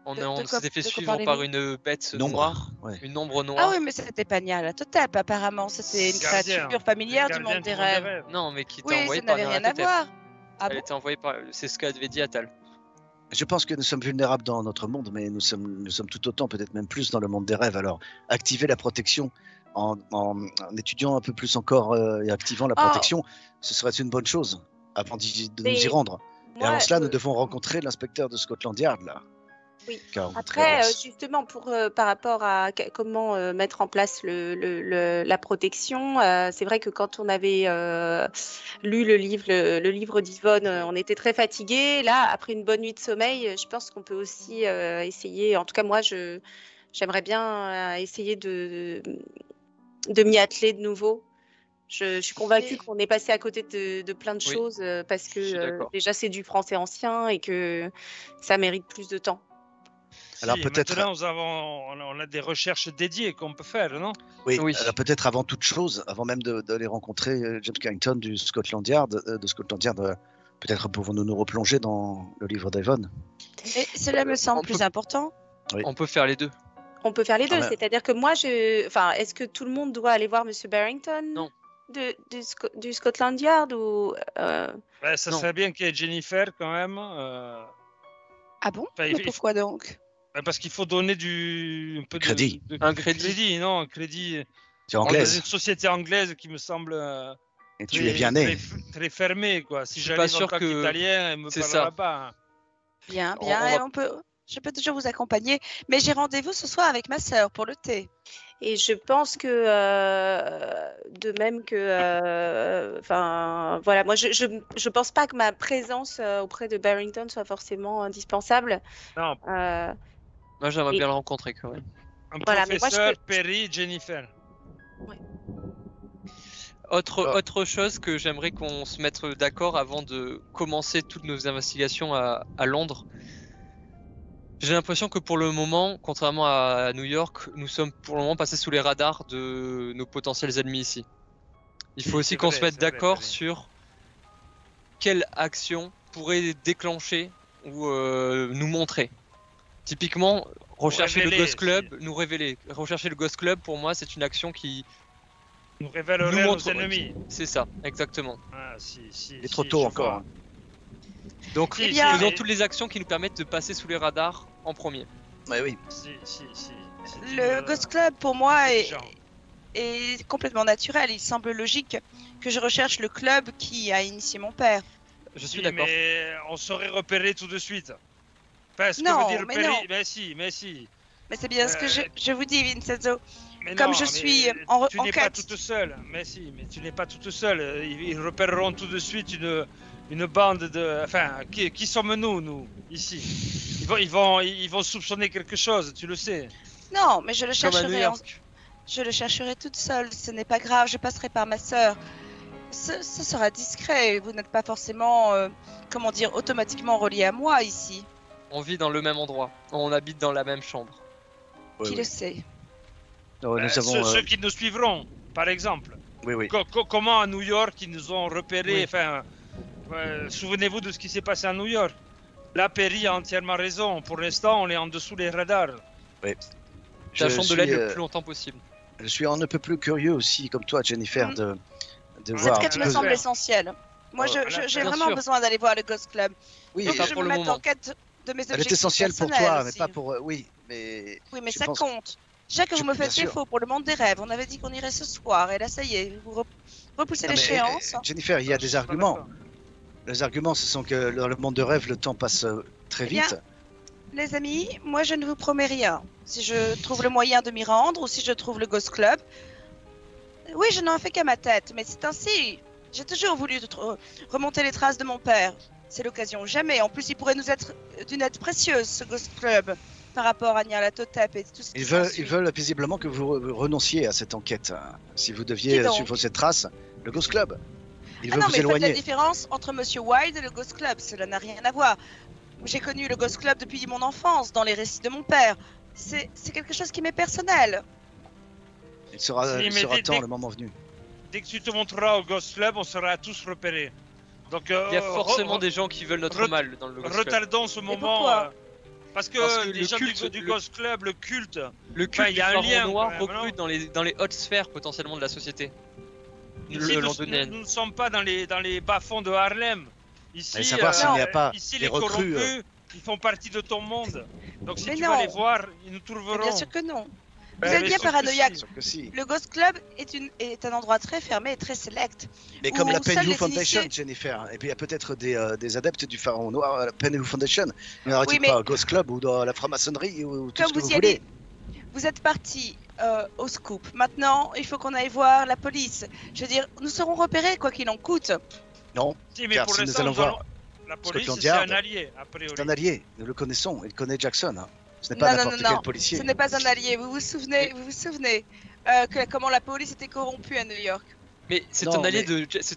On de quoi- s'était fait de quoi suivre parlez-vous? par une bête Nombre. noire, Ouais. une ombre Ah noire. oui, mais c'était pas Nyarlathotep, apparemment. C'était une Gardien. créature familière du Gardien monde des rêves. Non, mais qui était Oui, envoyée ça par n'avait rien à Nyarlathotep. voir. Ah Elle bon? était envoyée par. C'est ce qu'avait dit Atal. Je pense que nous sommes vulnérables dans notre monde, mais nous sommes tout autant, peut-être même plus dans le monde des rêves. Alors, activer la protection en étudiant un peu plus encore et activant la Oh. protection, ce serait une bonne chose avant de nous y Mais rendre. Et Moi, avant cela, nous devons rencontrer l'inspecteur de Scotland Yard, là. Oui. Car Après, justement, par rapport à comment mettre en place la protection, c'est vrai que quand on avait lu le livre d'Yvonne, on était très fatigué. Là, après une bonne nuit de sommeil, je pense qu'on peut aussi essayer. En tout cas, moi, j'aimerais bien essayer de m'y atteler de nouveau. Je suis convaincue Et- qu'on est passé à côté de plein de Oui, choses parce je suis que d'accord. déjà c'est du français ancien et que ça mérite plus de temps. Alors, Si, peut-être- Maintenant, on a des recherches dédiées qu'on peut faire, non? oui, Oui. alors peut-être avant toute chose, avant même d'aller rencontrer James Carrington du Scotland Yard, peut-être pouvons-nous nous replonger dans le livre d'Yvonne. Et cela me semble on plus peut- important. Oui. On peut faire les deux. On peut faire les deux, Ah ouais. c'est-à-dire que moi, est-ce que tout le monde doit aller voir Monsieur Barrington Non. du Scotland Yard ou Ouais, ça Non. serait bien qu'il y ait Jennifer quand même. Ah bon? Enfin, Mais pourquoi donc? Parce qu'il faut donner un peu Crédit. Un de crédit. non, un crédit. Tu es Dans anglaise une société anglaise qui me semble et tu es bien né. très fermée, quoi. Si Je suis j'allais pas sûr en tant que- qu'Italien, elle me c'est parlera ça. pas. Bien, On bien. va- Et je peux toujours vous accompagner. Mais j'ai rendez-vous ce soir avec ma sœur pour le thé. Et je pense que de même que, enfin, voilà, moi, je pense pas que ma présence auprès de Barrington soit forcément indispensable. Non, Moi, j'aimerais Et- bien le rencontrer quand même. un Voilà, mais moi, professeur, Perry, Jennifer. Autre chose que j'aimerais qu'on se mette d'accord avant de commencer toutes nos investigations à Londres. J'ai l'impression que pour le moment, contrairement à New York, nous sommes pour le moment passés sous les radars de nos potentiels ennemis ici. Il faut aussi C'est qu'on vrai, se mette c'est vrai, d'accord c'est vrai. sur quelle action pourrait déclencher ou nous montrer. Typiquement, rechercher révéler, le Ghost Club, si. nous révéler. Rechercher le Ghost Club, pour moi, c'est une action qui Nous nous révélerait nos montre. ennemis. C'est ça, exactement. Ah, si, Il est trop tôt je encore. vois. Donc, Si, bien, faisons mais- toutes les actions qui nous permettent de passer sous les radars en premier. Ouais, oui. Si. C'est Le une- Ghost Club, pour moi, genre. est complètement naturel. Il semble logique que je recherche le club qui a initié mon père. Je suis Si, d'accord. mais on saurait repérer tout de suite. Enfin, ce que Non, veut dire mais Perry. non. Mais si. Mais c'est bien ce que je vous dis, Vincenzo. Mais Comme non, je mais suis en tu n'es pas quête. toute seule. Mais tu n'es pas toute seule. Ils repéreront tout de suite une bande de. Enfin, qui sommes-nous, nous, ici? Ils vont soupçonner quelque chose, tu le sais. Non, mais je le Comme à New chercherai. York. Je le chercherai toute seule. Ce n'est pas grave. Je passerai par ma sœur. Ce sera discret. Vous n'êtes pas forcément, comment dire, automatiquement relié à moi ici. On vit dans le même endroit. On habite dans la même chambre. Oui, Qui oui. le sait? Non, nous avons, Ceux qui nous suivront, par exemple. oui, oui. Comment à New York ils nous ont repérés, Oui. enfin, souvenez-vous de ce qui s'est passé à New York. Là, Perry a entièrement raison. Pour l'instant, on est en dessous des radars. Tâchons de l'aide suis, le plus longtemps possible. je suis un peu plus curieux aussi, comme toi, Jennifer, Mhm. de Cette voir un quête petit me peu. semble essentielle. Moi, voilà, j'ai bien vraiment sûr. besoin d'aller voir le Ghost Club. Oui, Donc, pas je pour me le mets moment. en quête de mes elle est objectifs essentielle pour personnels toi, mais aussi. pas pour. Oui, mais. Oui, mais je ça pense- compte. Déjà que Je- vous me bien faites sûr. défaut pour le monde des rêves, on avait dit qu'on irait ce soir, et là, ça y est, vous repoussez Non, mais, l'échéance. Jennifer, il y a Je des suis pas arguments. d'accord. Les arguments, ce sont que dans le monde de rêve, le temps passe très Eh bien, vite. Les amis, moi je ne vous promets rien. Si je trouve le moyen de m'y rendre ou si je trouve le Ghost Club, oui, je n'en fais qu'à ma tête, mais c'est ainsi. J'ai toujours voulu remonter les traces de mon père. C'est l'occasion jamais. En plus, il pourrait nous être d'une aide précieuse, ce Ghost Club, par rapport à Nyarlathotep et tout ce qui Ils veulent visiblement que vous renonciez à cette enquête. Si vous deviez Qui donc suivre cette trace, le Ghost Club. Il Ah veut non, vous mais faites la éloigner. différence entre Monsieur Wilde et le Ghost Club. Cela n'a rien à voir. J'ai connu le Ghost Club depuis mon enfance, dans les récits de mon père. C'est quelque chose qui m'est personnel. Il sera, Si, il mais sera dès- temps dès- le moment venu. Dès que tu te montreras au Ghost Club, on sera tous repérés. Donc, Il y a forcément des gens qui veulent notre re- mal dans le Ghost Club. retardons ce moment. pourquoi Parce que Parce que les le gens culte- du le- Ghost Club, le culte, Le Enfin, culte il du y a un pharaon lien, noir quand même, recrute dans les hautes sphères potentiellement de la société. ici, nous londonienne. ne sommes pas dans les bas-fonds de Harlem. Ici, Et savoir s'il n'y a pas ici des les recrues, corrompus, ils font partie de ton monde. Donc si Mais tu non. vas les voir, ils nous Mais trouveront. bien sûr que non. Ben, Vous êtes mais bien sûr que paranoïaque. si. Sauf que si. Le Ghost Club est un endroit très fermé et très select. Mais comme Où la seuls Penhew les Foundation, initiés- Jennifer, et puis il y a peut-être des adeptes du pharaon noir à la Penhew Foundation. Il n'y aurait-il Oui, mais- pas au Ghost Club ou dans la franc-maçonnerie ou tout ce Comme que vous vous y voulez. allez, vous êtes parti au scoop. Maintenant, il faut qu'on aille voir la police. Je veux dire, nous serons repérés quoi qu'il en coûte. Non, Si, mais car pour si nous l'instant, allons voir la police, Scotland c'est Yard, un allié, a priori. c'est un allié, nous le connaissons, il connaît Jackson. Hein. Ce n'est pas Non, non, n'importe non, quel non. policier. Ce n'est pas un allié. Vous vous souvenez comment la police était corrompue à New York. Mais c'est Non, c'est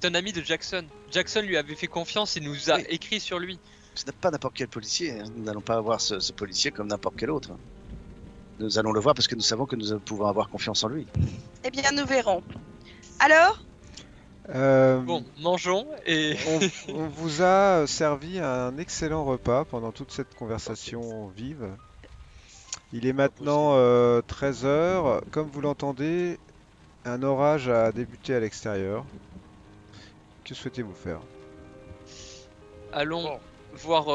un ami de Jackson. Jackson lui avait fait confiance et nous a Oui. écrit sur lui. Ce n'est pas n'importe quel policier. Hein. Nous n'allons pas avoir ce policier comme n'importe quel autre. Nous allons le voir parce que nous savons que nous pouvons avoir confiance en lui. Eh bien, nous verrons. Alors, Bon, mangeons et On vous a servi un excellent repas pendant toute cette conversation vive. Il est maintenant 13 h. Comme vous l'entendez, un orage a débuté à l'extérieur. Que souhaitez-vous faire? allons Bon. voir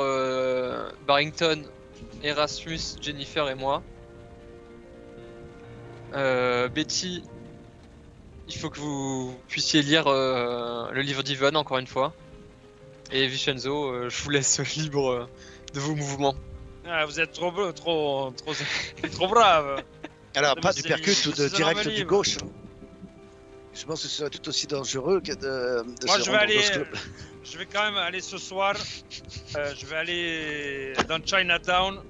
Barrington, Erasmus, Jennifer et moi. Betty, il faut que vous puissiez lire le livre d'Yvonne encore une fois. Et Vincenzo, je vous laisse libre de vos mouvements. Ah, vous êtes trop brave. Alors, Mais pas c'est- du percute ou de c'est direct normal, du livre. gauche. Je pense que ce serait tout aussi dangereux que de Moi, se je vais rendre au aller. Ghost Club. Je vais quand même aller ce soir. Je vais aller dans Chinatown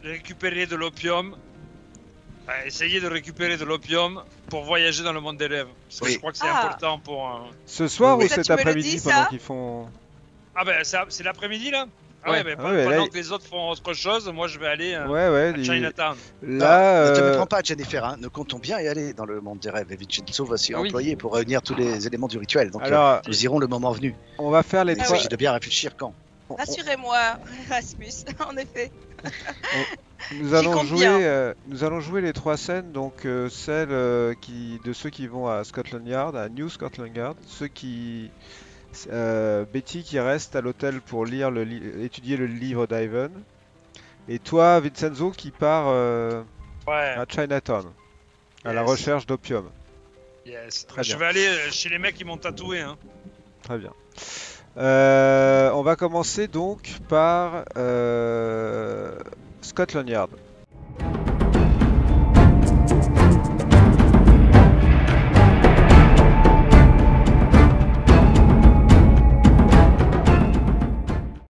récupérer de l'opium. Essayer de récupérer de l'opium pour voyager dans le monde des rêves. Parce que Oui. je crois que c'est Ah. important pour. Ce soir Oui, ou Ça, cet tu me le après-midi dis, pendant ça qu'ils font... Ah ben c'est l'après-midi là. Ah Ouais. ouais, ben, Ah ouais, pendant là, que les autres font autre chose, moi je vais aller Ouais, ouais. à Chinatown. Là, Ne te méprends pas, Jennifer. Hein. Nous comptons bien y aller dans le monde des rêves. Et Vincenzo va s'y Ah oui. employer pour réunir tous les éléments du rituel. Donc, alors, nous irons le moment venu. on va faire les Il Ah trois... s'agit de bien réfléchir quand. rassurez-moi, Rasmus, en effet. Nous J'y allons compte jouer, bien. nous allons jouer les trois scènes, donc celle de ceux qui vont à Scotland Yard, à New Scotland Yard, ceux qui Betty qui reste à l'hôtel pour lire étudier le livre d'Ivan, et toi Vincenzo qui part Ouais. à Chinatown à la Yes. recherche d'opium. Yes. Très Je bien. vais aller chez les mecs qui m'ont tatoué. Hein. Très bien. On va commencer donc par Scotland Yard.